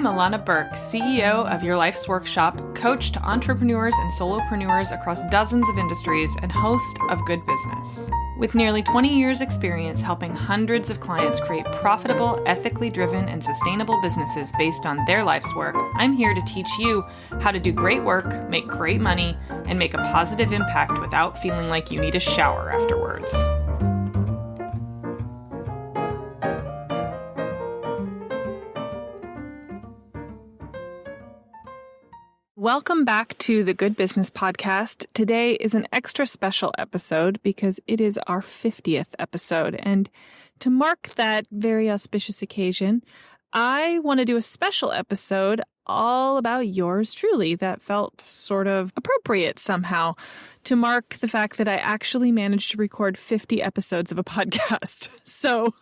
Illana Burk, CEO of Your Life's Workshop, coach to entrepreneurs and solopreneurs across dozens of industries, and host of Good Business. With nearly 20 years' experience helping hundreds of clients create profitable, ethically driven, and sustainable businesses based on their life's work, I'm here to teach you how to do great work, make great money, and make a positive impact without feeling like you need a shower afterwards. Welcome back to the Good Business Podcast. Today is an extra special episode because it is our 50th episode. And to mark that very auspicious occasion, I want to do a special episode all about yours truly that felt sort of appropriate somehow to mark the fact that I actually managed to record 50 episodes of a podcast. So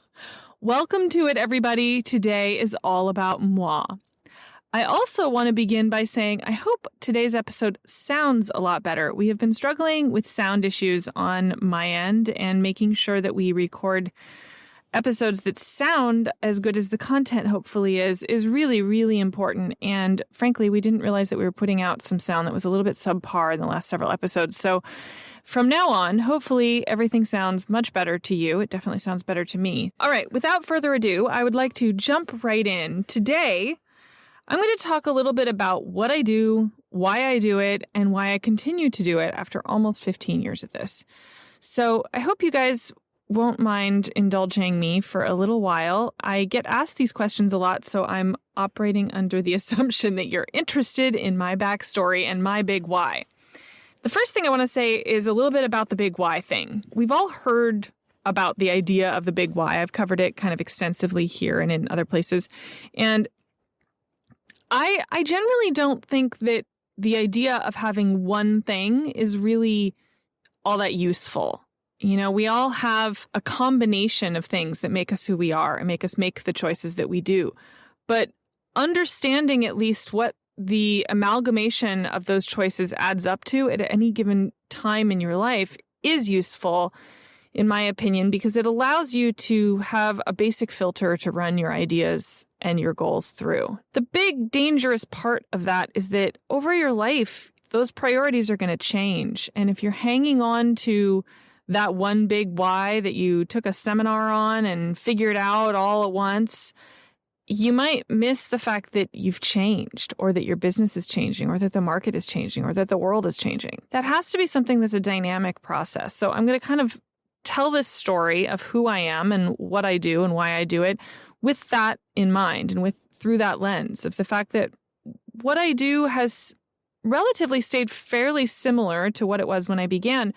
welcome to it, everybody. Today is all about moi. I also want to begin by saying I hope today's episode sounds a lot better. We have been struggling with sound issues on my end, and making sure that we record episodes that sound as good as the content hopefully is really, really important. And frankly, we didn't realize that we were putting out some sound that was a little bit subpar in the last several episodes. So from now on, hopefully everything sounds much better to you. It definitely sounds better to me. All right, without further ado, I would like to jump right in. Today, I'm going to talk a little bit about what I do, why I do it, and why I continue to do it after almost 15 years at this. So I hope you guys won't mind indulging me for a little while. I get asked these questions a lot, so I'm operating under the assumption that you're interested in my backstory and my big why. The first thing I want to say is a little bit about the big why thing. We've all heard about the idea of the big why. I've covered it kind of extensively here and in other places. And I generally don't think that the idea of having one thing is really all that useful. You know, we all have a combination of things that make us who we are and make us make the choices that we do. But understanding at least what the amalgamation of those choices adds up to at any given time in your life is useful, in my opinion, because it allows you to have a basic filter to run your ideas and your goals through. The big dangerous part of that is that over your life, those priorities are going to change. And if you're hanging on to that one big why that you took a seminar on and figured out all at once, you might miss the fact that you've changed, or that your business is changing, or that the market is changing, or that the world is changing. That has to be something that's a dynamic process. So I'm going to kind of tell this story of who I am and what I do and why I do it with that in mind, and through that lens of the fact that what I do has relatively stayed fairly similar to what it was when I began.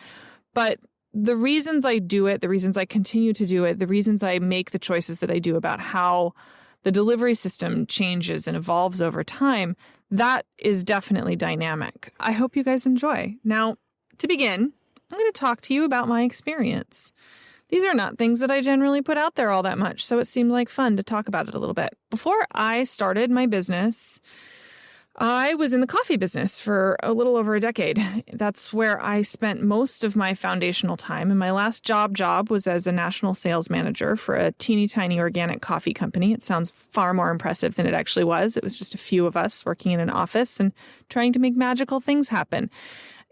But the reasons I do it, the reasons I continue to do it, the reasons I make the choices that I do about how the delivery system changes and evolves over time, that is definitely dynamic. I hope you guys enjoy. Now, to begin, I'm going to talk to you about my experience. These are not things that I generally put out there all that much, so it seemed like fun to talk about it a little bit. Before I started my business, I was in the coffee business for a little over a decade. That's where I spent most of my foundational time, and my last job was as a national sales manager for a teeny tiny organic coffee company. It sounds far more impressive than it actually was. It was just a few of us working in an office and trying to make magical things happen.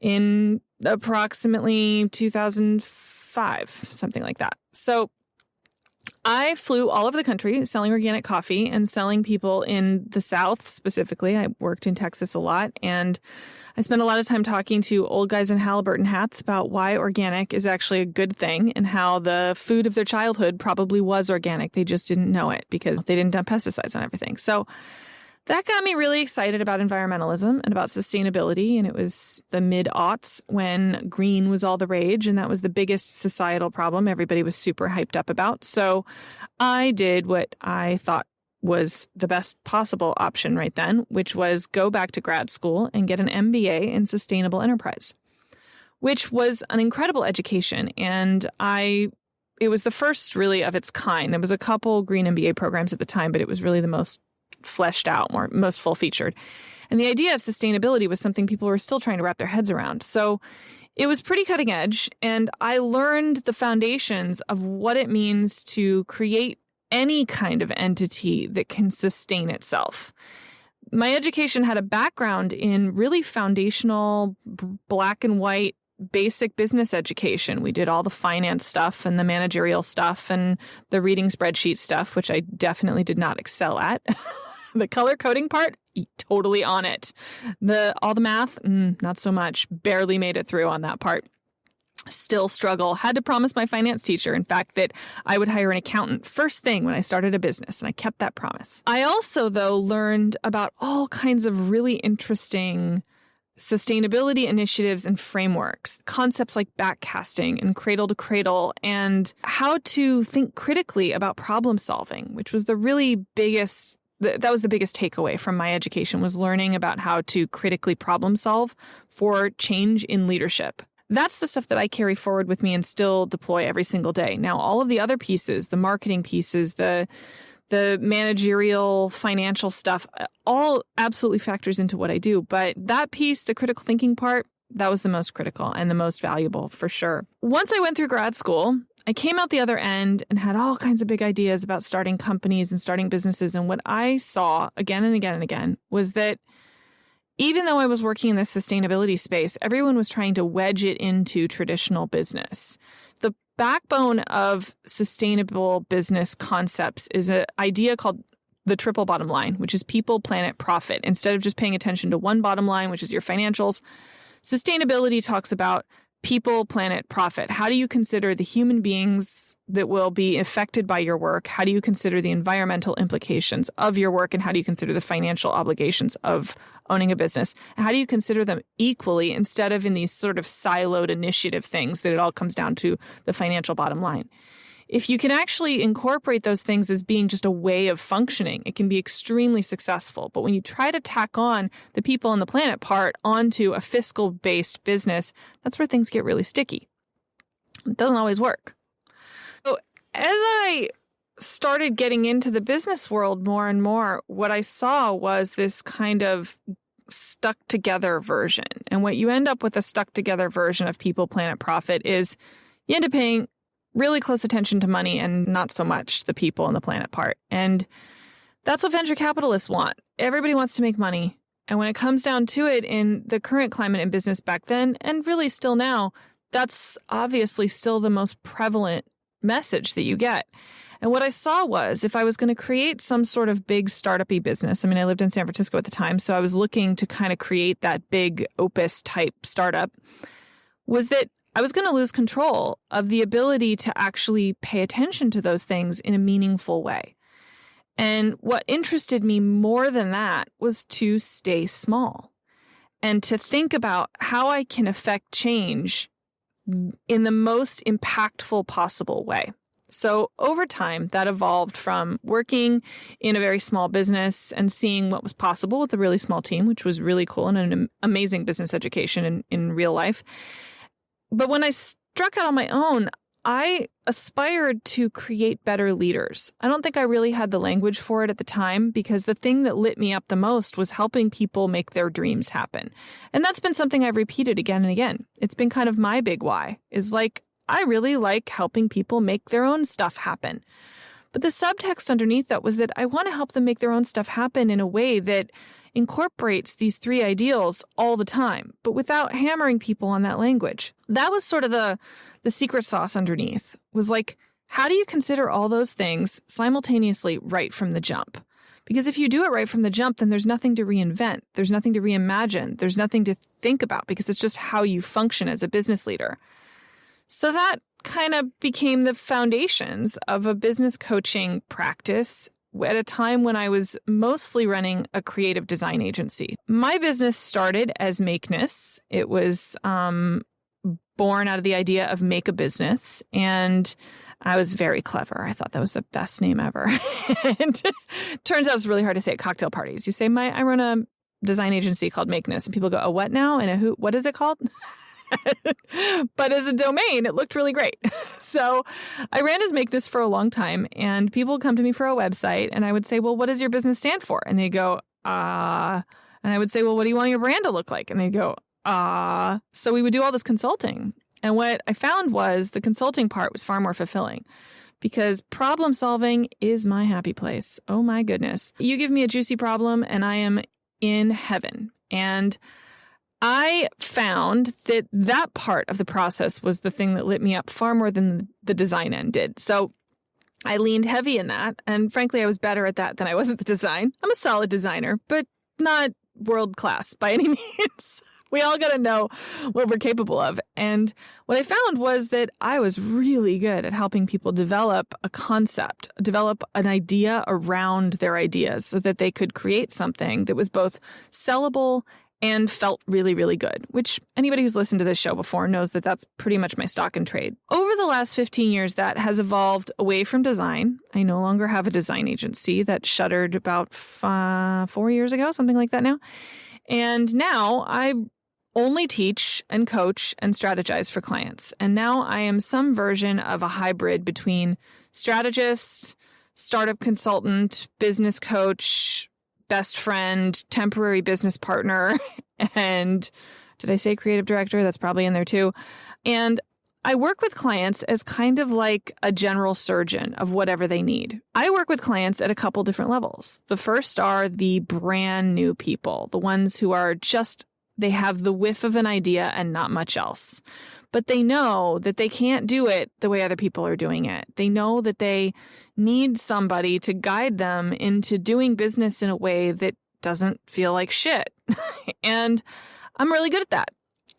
In approximately 2005, something like that. So I flew all over the country selling organic coffee and selling people in the South specifically. I worked in Texas a lot, and I spent a lot of time talking to old guys in Halliburton hats about why organic is actually a good thing and how the food of their childhood probably was organic. They just didn't know it because they didn't dump pesticides on everything. So that got me really excited about environmentalism and about sustainability. And it was the mid-aughts when green was all the rage, and that was the biggest societal problem everybody was super hyped up about. So I did what I thought was the best possible option right then, which was go back to grad school and get an MBA in sustainable enterprise, which was an incredible education. And it was the first really of its kind. There was a couple green MBA programs at the time, but it was really the most fleshed out, most full-featured. And the idea of sustainability was something people were still trying to wrap their heads around. So it was pretty cutting edge, and I learned the foundations of what it means to create any kind of entity that can sustain itself. My education had a background in really foundational black and white basic business education. We did all the finance stuff and the managerial stuff and the reading spreadsheet stuff, which I definitely did not excel at. The color coding part, totally on it. All the math, not so much. Barely made it through on that part. Still struggle. Had to promise my finance teacher, in fact, that I would hire an accountant first thing when I started a business, and I kept that promise. I also, though, learned about all kinds of really interesting sustainability initiatives and frameworks, concepts like backcasting and cradle to cradle, and how to think critically about problem solving, which was the really biggest that was the biggest takeaway from my education, was learning about how to critically problem solve for change in leadership. That's the stuff that I carry forward with me and still deploy every single day. Now, all of the other pieces, the marketing pieces, the managerial, financial stuff, all absolutely factors into what I do. But that piece, the critical thinking part, that was the most critical and the most valuable for sure. Once I went through grad school, I came out the other end and had all kinds of big ideas about starting companies and starting businesses. And what I saw again and again and again was that even though I was working in this sustainability space, everyone was trying to wedge it into traditional business. The backbone of sustainable business concepts is an idea called the triple bottom line, which is people, planet, profit. Instead of just paying attention to one bottom line, which is your financials, sustainability talks about people, planet, profit. How do you consider the human beings that will be affected by your work? How do you consider the environmental implications of your work? And how do you consider the financial obligations of owning a business? And how do you consider them equally instead of in these sort of siloed initiative things that it all comes down to the financial bottom line? If you can actually incorporate those things as being just a way of functioning, it can be extremely successful. But when you try to tack on the people on the planet part onto a fiscal-based business, that's where things get really sticky. It doesn't always work. So as I started getting into the business world more and more, what I saw was this kind of stuck together version. And what you end up with a stuck together version of people, planet, profit is you end up paying really close attention to money and not so much the people and the planet part. And that's what venture capitalists want. Everybody wants to make money. And when it comes down to it, in the current climate in business back then, and really still now, that's obviously still the most prevalent message that you get. And what I saw was, if I was going to create some sort of big startup-y business, I mean, I lived in San Francisco at the time, so I was looking to kind of create that big Opus type startup, was that I was going to lose control of the ability to actually pay attention to those things in a meaningful way. And what interested me more than that was to stay small and to think about how I can affect change in the most impactful possible way. So over time, that evolved from working in a very small business and seeing what was possible with a really small team, which was really cool and an amazing business education in real life. But when I struck out on my own, I aspired to create better leaders. I don't think I really had the language for it at the time, because the thing that lit me up the most was helping people make their dreams happen. And that's been something I've repeated again and again. It's been kind of my big why, is like, I really like helping people make their own stuff happen. But the subtext underneath that was that I want to help them make their own stuff happen in a way that incorporates these three ideals all the time, but without hammering people on that language. That was sort of the secret sauce underneath, was like, how do you consider all those things simultaneously right from the jump? Because if you do it right from the jump, then there's nothing to reinvent. There's nothing to reimagine. There's nothing to think about, because it's just how you function as a business leader. So that kind of became the foundations of a business coaching practice at a time when I was mostly running a creative design agency. My business started as Makeness. It was born out of the idea of make a business, and I was very clever. I thought that was the best name ever. And turns out it's really hard to say at cocktail parties. You say, I run a design agency called Makeness, and people go, "Oh, what now? And a who? What is it called?" But as a domain, it looked really great. So I ran as Makeness for a long time, and people would come to me for a website, and I would say, "Well, what does your business stand for?" And they go, and I would say, "Well, what do you want your brand to look like?" And they go, So we would do all this consulting. And what I found was the consulting part was far more fulfilling, because problem solving is my happy place. Oh my goodness. You give me a juicy problem and I am in heaven. And I found that that part of the process was the thing that lit me up far more than the design end did. So I leaned heavy in that. And frankly, I was better at that than I was at the design. I'm a solid designer, but not world class by any means. We all got to know what we're capable of. And what I found was that I was really good at helping people develop a concept, develop an idea around their ideas so that they could create something that was both sellable and felt really, really good, which anybody who's listened to this show before knows that that's pretty much my stock and trade. Over the last 15 years, that has evolved away from design. I no longer have a design agency that shuttered about 4 years ago, something like that now. And now I only teach and coach and strategize for clients. And now I am some version of a hybrid between strategist, startup consultant, business coach, best friend, temporary business partner, and did I say creative director? That's probably in there too. And I work with clients as kind of like a general surgeon of whatever they need. I work with clients at a couple different levels. The first are the brand new people, the ones who are just, they have the whiff of an idea and not much else. But they know that they can't do it the way other people are doing it. They know that they need somebody to guide them into doing business in a way that doesn't feel like shit. And I'm really good at that.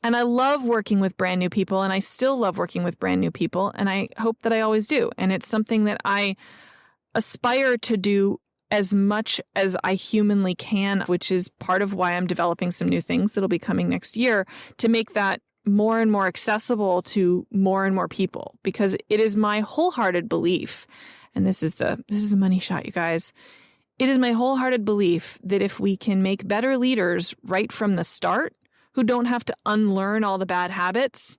And I love working with brand new people, and I still love working with brand new people, and I hope that I always do. And it's something that I aspire to do as much as I humanly can, which is part of why I'm developing some new things that'll be coming next year to make that more and more accessible to more and more people, because it is my wholehearted belief, and this is the money shot, you guys. It is my wholehearted belief that if we can make better leaders right from the start, who don't have to unlearn all the bad habits,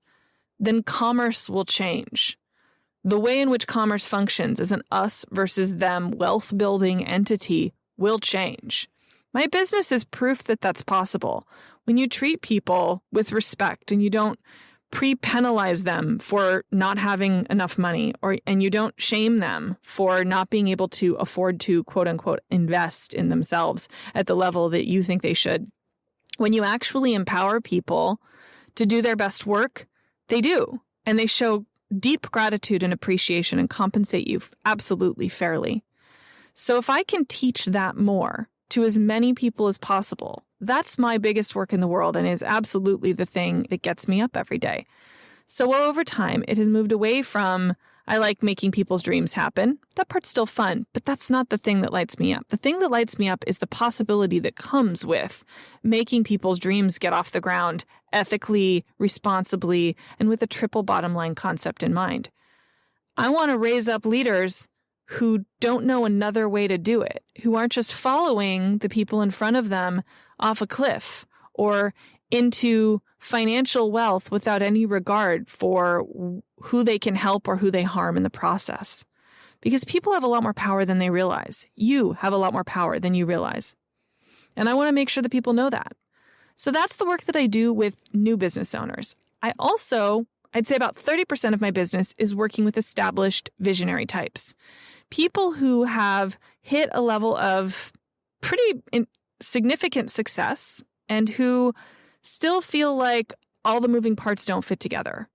then commerce will change. The way in which commerce functions as an us versus them wealth building entity will change. My business is proof that that's possible. When you treat people with respect and you don't pre-penalize them for not having enough money, and you don't shame them for not being able to afford to, quote unquote, invest in themselves at the level that you think they should. When you actually empower people to do their best work, they do. And they show deep gratitude and appreciation and compensate you absolutely fairly. So if I can teach that more to as many people as possible, that's my biggest work in the world and is absolutely the thing that gets me up every day. So over time, it has moved away from, I like making people's dreams happen. That part's still fun, but that's not the thing that lights me up. The thing that lights me up is the possibility that comes with making people's dreams get off the ground ethically, responsibly, and with a triple bottom line concept in mind. I want to raise up leaders who don't know another way to do it, who aren't just following the people in front of them off a cliff or into financial wealth without any regard for who they can help or who they harm in the process. Because people have a lot more power than they realize. You have a lot more power than you realize. And I want to make sure that people know that. So that's the work that I do with new business owners. I'd say about 30% of my business is working with established visionary types. People who have hit a level of pretty significant success and who still feel like all the moving parts don't fit together.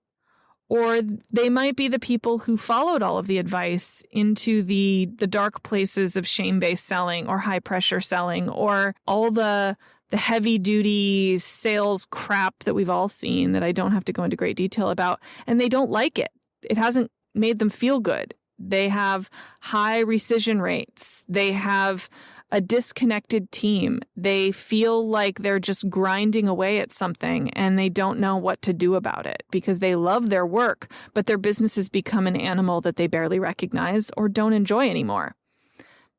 Or they might be the people who followed all of the advice into the dark places of shame-based selling or high-pressure selling or all the heavy-duty sales crap that we've all seen that I don't have to go into great detail about, and they don't like it. It hasn't made them feel good. They have high rescission rates. They have a disconnected team. They feel like they're just grinding away at something and they don't know what to do about it because they love their work, but their business has become an animal that they barely recognize or don't enjoy anymore.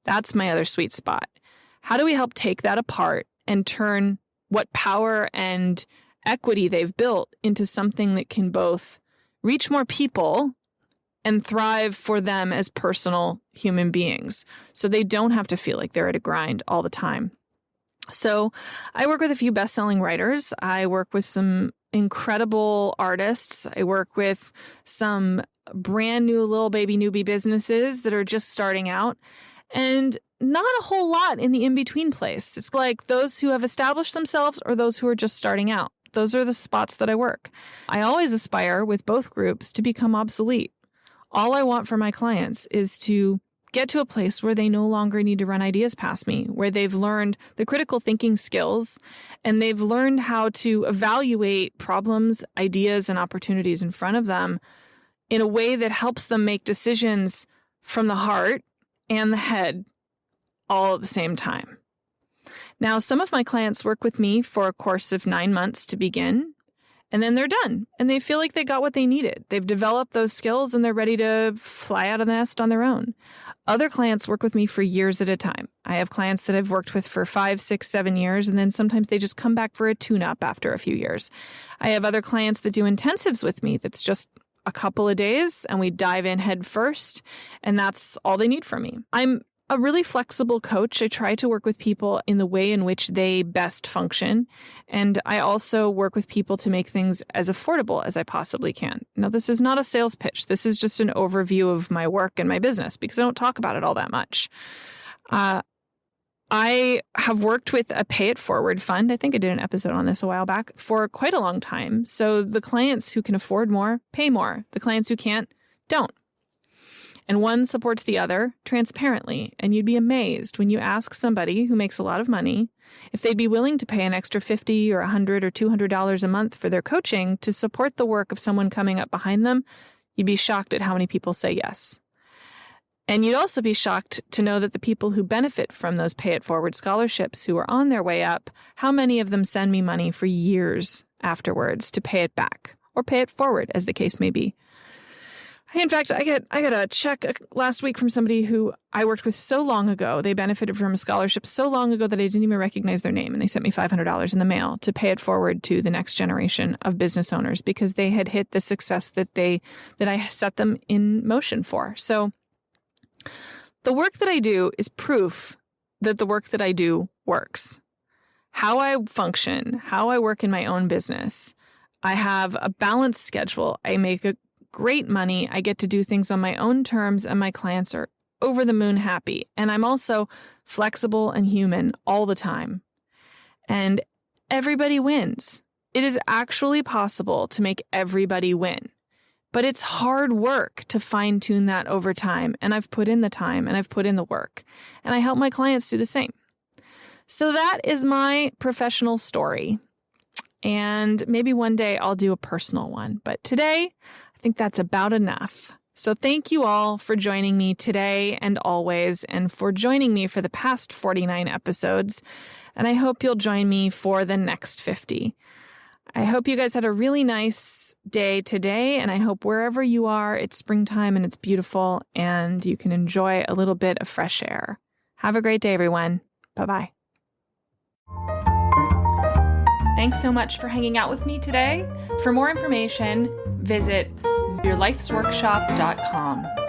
That's my other sweet spot. How do we help take that apart and turn what power and equity they've built into something that can both reach more people and thrive for them as personal human beings so they don't have to feel like they're at a grind all the time? So I work with a few best-selling writers. I work with some incredible artists. I work with some brand new little baby newbie businesses that are just starting out. And not a whole lot in the in-between place. It's like those who have established themselves or those who are just starting out. Those are the spots that I work. I always aspire with both groups to become obsolete. All I want for my clients is to get to a place where they no longer need to run ideas past me, where they've learned the critical thinking skills and they've learned how to evaluate problems, ideas, and opportunities in front of them in a way that helps them make decisions from the heart and the head all at the same time. Now, some of my clients work with me for a course of 9 months to begin, and then they're done, and they feel like they got what they needed. They've developed those skills, and they're ready to fly out of the nest on their own. Other clients work with me for years at a time. I have clients that I've worked with for 5, 6, 7 years, and then sometimes they just come back for a tune-up after a few years. I have other clients that do intensives with me that's just a couple of days, and we dive in head first, and that's all they need from me. I'm a really flexible coach. I try to work with people in the way in which they best function. And I also work with people to make things as affordable as I possibly can. Now, this is not a sales pitch. This is just an overview of my work and my business because I don't talk about it all that much. I have worked with a pay it forward fund. I think I did an episode on this a while back for quite a long time. So the clients who can afford more, pay more. The clients who can't, don't. And one supports the other transparently. And you'd be amazed when you ask somebody who makes a lot of money if they'd be willing to pay an extra $50 or $100 or $200 a month for their coaching to support the work of someone coming up behind them. You'd be shocked at how many people say yes. And you'd also be shocked to know that the people who benefit from those pay it forward scholarships who are on their way up, how many of them send me money for years afterwards to pay it back or pay it forward, as the case may be. In fact, I got a check last week from somebody who I worked with so long ago. They benefited from a scholarship so long ago that I didn't even recognize their name. And they sent me $500 in the mail to pay it forward to the next generation of business owners because they had hit the success that I set them in motion for. So the work that I do is proof that the work that I do works. How I function, how I work in my own business. I have a balanced schedule. I make a great money. I get to do things on my own terms, and my clients are over the moon happy. And I'm also flexible and human all the time. And everybody wins. It is actually possible to make everybody win. But it's hard work to fine-tune that over time. And I've put in the time and I've put in the work. And I help my clients do the same. So that is my professional story. And maybe one day I'll do a personal one. But today, I think that's about enough. So thank you all for joining me today and always, and for joining me for the past 49 episodes. And I hope you'll join me for the next 50. I hope you guys had a really nice day today, and I hope wherever you are, it's springtime and it's beautiful and you can enjoy a little bit of fresh air. Have a great day, everyone. Bye-bye. Thanks so much for hanging out with me today. For more information, visit yourlifesworkshop.com.